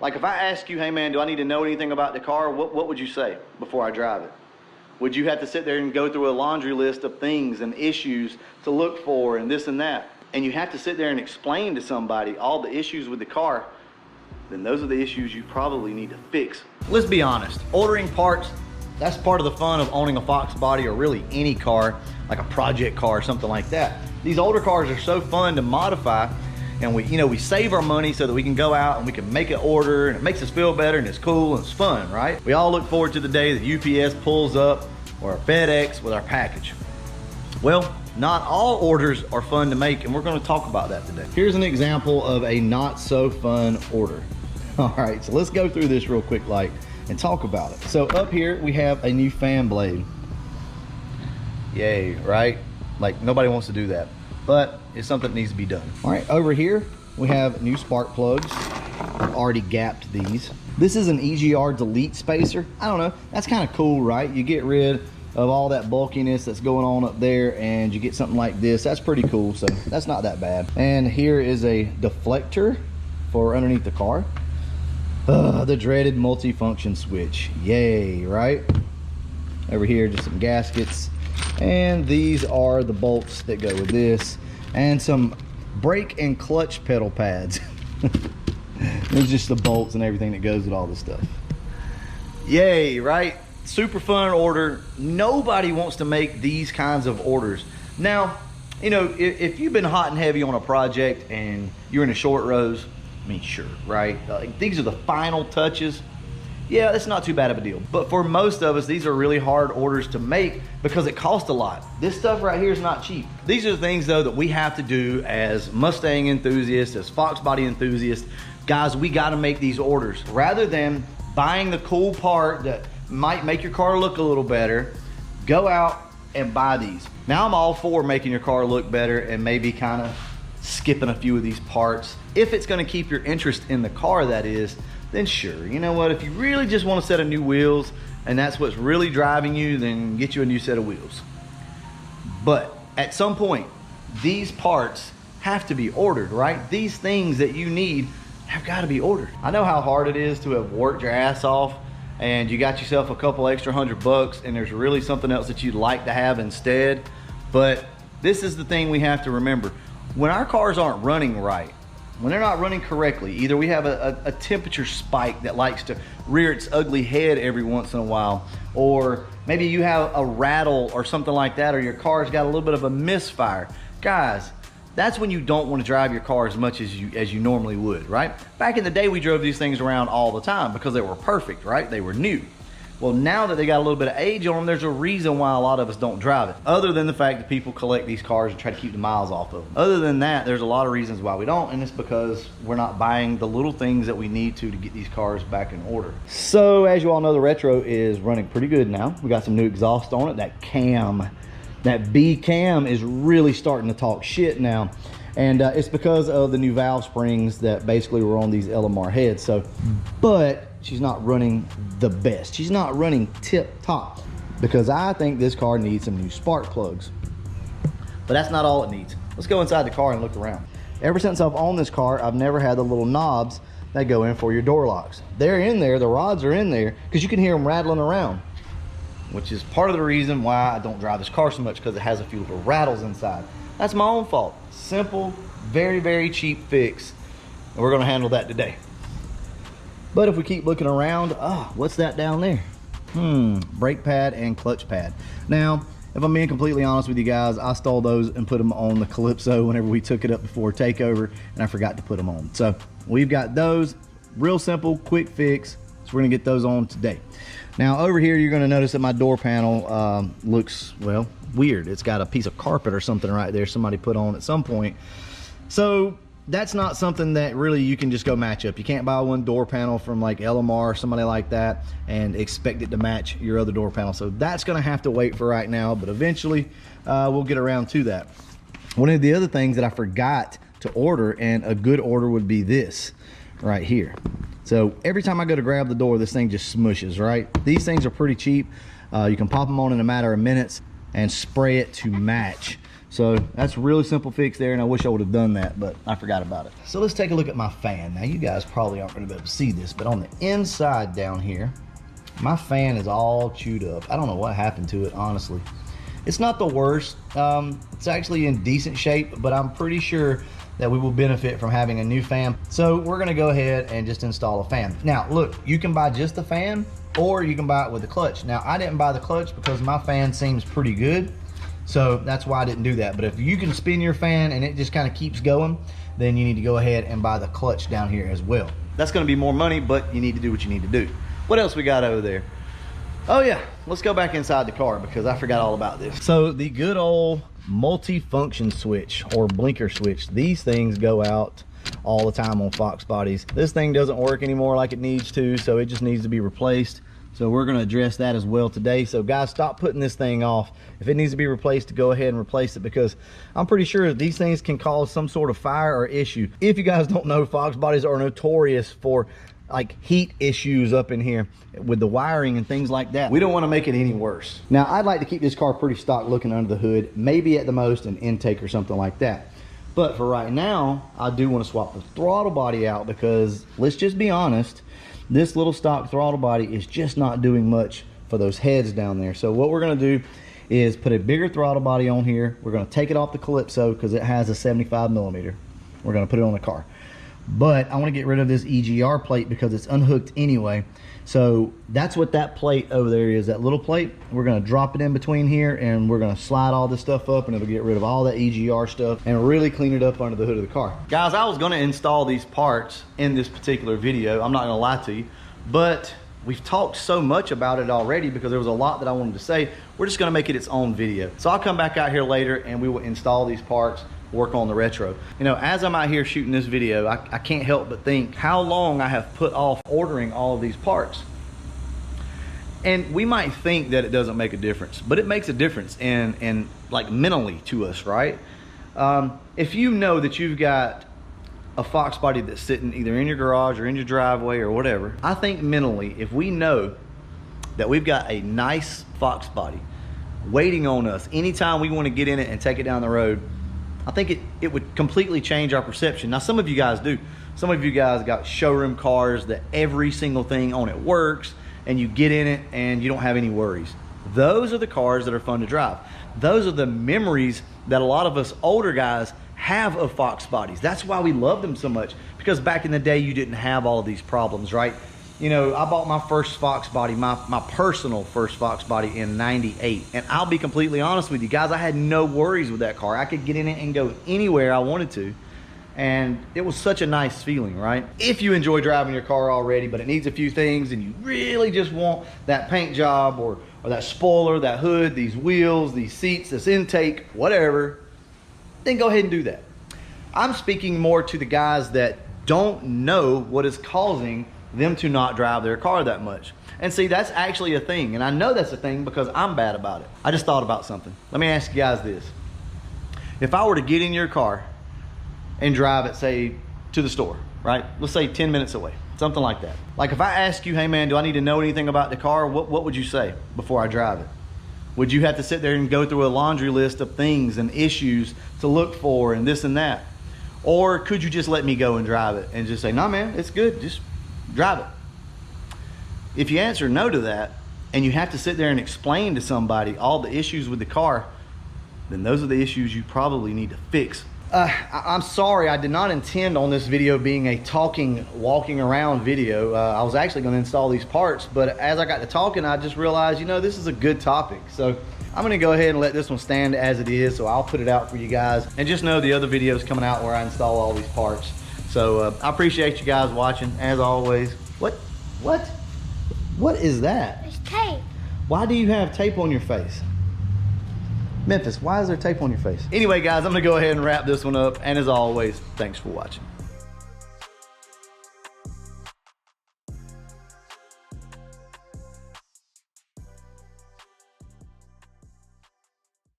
Like if I ask you, hey man, do I need to know anything about the car? What would you say before I drive it? Would you have to sit there and go through a laundry list of things and issues to look for and this and that? And you have to sit there and explain to somebody all the issues with the car, then those are the issues you probably need to fix. Let's be honest, ordering parts, that's part of the fun of owning a Fox body or really any car, like a project car or something like that. These older cars are so fun to modify, and we save our money so that we can go out and we can make an order, and it makes us feel better and it's cool and it's fun, right? We all look forward to the day that UPS pulls up or FedEx with our package. Well, not all orders are fun to make, and we're going to talk about that today. Here's an example of a not so fun order. All right, so let's go through this real quick and talk about it. So up here we have a new fan blade. Yay, right? Like nobody wants to do that, but it's something that needs to be done. All right, over here we have new spark plugs. I've already gapped these. This is an EGR delete spacer. I don't know, that's kind of cool, right? You get rid of all that bulkiness that's going on up there and you get something like this. That's pretty cool, so that's not that bad. And here is a deflector for underneath the car. The dreaded multi-function switch. Yay, right? Over here, just some gaskets. And these are the bolts that go with this. And some brake and clutch pedal pads. There's just the bolts and everything that goes with all this stuff. Yay, right? Super fun order. Nobody wants to make these kinds of orders. Now, if you've been hot and heavy on a project and you're in the short rows, I mean, sure, right? These are the final touches. Yeah, it's not too bad of a deal. But for most of us, these are really hard orders to make because it costs a lot. This stuff right here is not cheap. These are the things, though, that we have to do as Mustang enthusiasts, as Fox body enthusiasts. Guys, we got to make these orders. Rather than buying the cool part that might make your car look a little better, go out and buy these. Now, I'm all for making your car look better and maybe kind of skipping a few of these parts. If it's going to keep your interest in the car, that is, then sure. You know what? If you really just want a set of new wheels and that's what's really driving you, then get you a new set of wheels. But at some point, these parts have to be ordered, right? These things that you need have got to be ordered. I know how hard it is to have worked your ass off and you got yourself a couple extra $100 and there's really something else that you'd like to have instead. But this is the thing we have to remember. When our cars aren't running right, when they're not running correctly, either we have a temperature spike that likes to rear its ugly head every once in a while, or maybe you have a rattle or something like that, or your car's got a little bit of a misfire. Guys, that's when you don't want to drive your car as much as you normally would, right? Back in the day, we drove these things around all the time because they were perfect, right? They were new. Well, now that they got a little bit of age on them, there's a reason why a lot of us don't drive it. Other than the fact that people collect these cars and try to keep the miles off of them. Other than that, there's a lot of reasons why we don't, and it's because we're not buying the little things that we need to get these cars back in order. So, as you all know, the Retro is running pretty good now. We got some new exhaust on it. That B cam is really starting to talk shit now. And it's because of the new valve springs that basically were on these LMR heads. So, but she's not running the best. She's not running tip top because I think this car needs some new spark plugs. But that's not all it needs. Let's go inside the car and look around. Ever since I've owned this car, I've never had the little knobs that go in for your door locks. They're in there, the rods are in there, because you can hear them rattling around, which is part of the reason why I don't drive this car so much, because it has a few little rattles inside. That's my own fault. Simple, very, very cheap fix. And we're gonna handle that today. But if we keep looking around, what's that down there? Brake pad and clutch pad. Now, if I'm being completely honest with you guys, I stole those and put them on the Calypso whenever we took it up before takeover, and I forgot to put them on. So we've got those, real simple, quick fix. So we're gonna get those on today. Now over here, you're gonna notice that my door panel looks, well, weird. It's got a piece of carpet or something right there somebody put on at some point. So that's not something that really you can just go match up. You can't buy one door panel from like LMR or somebody like that and expect it to match your other door panel. So that's gonna have to wait for right now, but eventually we'll get around to that. One of the other things that I forgot to order, and a good order would be this right here. So every time I go to grab the door, this thing just smushes, right? These things are pretty cheap. You can pop them on in a matter of minutes. and spray it to match. So that's a really simple fix there, and I wish I would have done that, but I forgot about it. So let's take a look at my fan. Now you guys probably aren't gonna be able to see this, but on the inside down here, my fan is all chewed up. I don't know what happened to it, honestly. It's not the worst. It's actually in decent shape, but I'm pretty sure that we will benefit from having a new fan. So we're gonna go ahead and just install a fan. Now look, you can buy just the fan, or you can buy it with the clutch. Now I didn't buy the clutch because my fan seems pretty good, so that's why I didn't do that. But if you can spin your fan and it just kind of keeps going, then you need to go ahead and buy the clutch down here as well. That's gonna be more money, but you need to do what you need to do. What else we got over there? Oh yeah, let's go back inside the car because I forgot all about this. So the good old multi-function switch or blinker switch, these things go out all the time on FOXBODYS. This thing doesn't work anymore like it needs to, so it just needs to be replaced. So we're going to address that as well today. So guys, stop putting this thing off. If it needs to be replaced, go ahead and replace it, because I'm pretty sure these things can cause some sort of fire or issue. If you guys don't know, FOXBODYS are notorious for like heat issues up in here with the wiring and things like that. We don't want to make it any worse. Now I'd like to keep this car pretty stock looking under the hood, maybe at the most an intake or something like that. But for right now, I do want to swap the throttle body out, because let's just be honest, this little stock throttle body is just not doing much for those heads down there. So what we're going to do is put a bigger throttle body on here. We're going to take it off the Calypso because it has a 75mm. We're going to put it on the car. But I want to get rid of this EGR plate because it's unhooked anyway. So that's what that plate over there is, that little plate. We're going to drop it in between here, and we're going to slide all this stuff up, and it'll get rid of all that EGR stuff and really clean it up under the hood of the car. Guys, I was going to install these parts in this particular video. I'm not going to lie to you, but we've talked so much about it already because there was a lot that I wanted to say. We're just going to make it its own video. So I'll come back out here later and we will install these parts, work on the retro. You know, as I'm out here shooting this video, I can't help but think how long I have put off ordering all of these parts. And we might think that it doesn't make a difference, but it makes a difference in like mentally to us, right? If you know that you've got a FOXBODY that's sitting either in your garage or in your driveway or whatever, I think mentally, if we know that we've got a nice FOXBODY waiting on us anytime we want to get in it and take it down the road, I think it would completely change our perception. Now, some of you guys do. Some of you guys got showroom cars that every single thing on it works, and you get in it and you don't have any worries. Those are the cars that are fun to drive. Those are the memories that a lot of us older guys have of FOXBODYS. That's why we love them so much, because back in the day you didn't have all of these problems, right? You know, I bought my first FOXBODY, my personal first FOXBODY in '98. And I'll be completely honest with you guys, I had no worries with that car. I could get in it and go anywhere I wanted to. And it was such a nice feeling, right? If you enjoy driving your car already, but it needs a few things and you really just want that paint job or that spoiler, that hood, these wheels, these seats, this intake, whatever, then go ahead and do that. I'm speaking more to the guys that don't know what is causing them to not drive their car that much. And see, that's actually a thing. And I know that's a thing because I'm bad about it. I just thought about something. Let me ask you guys this. If I were to get in your car and drive it, say, to the store, right? Let's say 10 minutes away, something like that. Like if I ask you, hey man, do I need to know anything about the car? What would you say before I drive it? Would you have to sit there and go through a laundry list of things and issues to look for and this and that? Or could you just let me go and drive it and just say, nah man, it's good, just drive it? If you answer no to that, and you have to sit there and explain to somebody all the issues with the car, then those are the issues you probably need to fix. I'm sorry, I did not intend on this video being a talking, walking around video. I was actually going to install these parts, but as I got to talking, I just realized, you know, this is a good topic. So I'm going to go ahead and let this one stand as it is, so I'll put it out for you guys. And just know the other videos coming out where I install all these parts. So I appreciate you guys watching, as always. What is that? There's tape. Why do you have tape on your face? Memphis, why is there tape on your face? Anyway, guys, I'm gonna go ahead and wrap this one up. And as always, thanks for watching.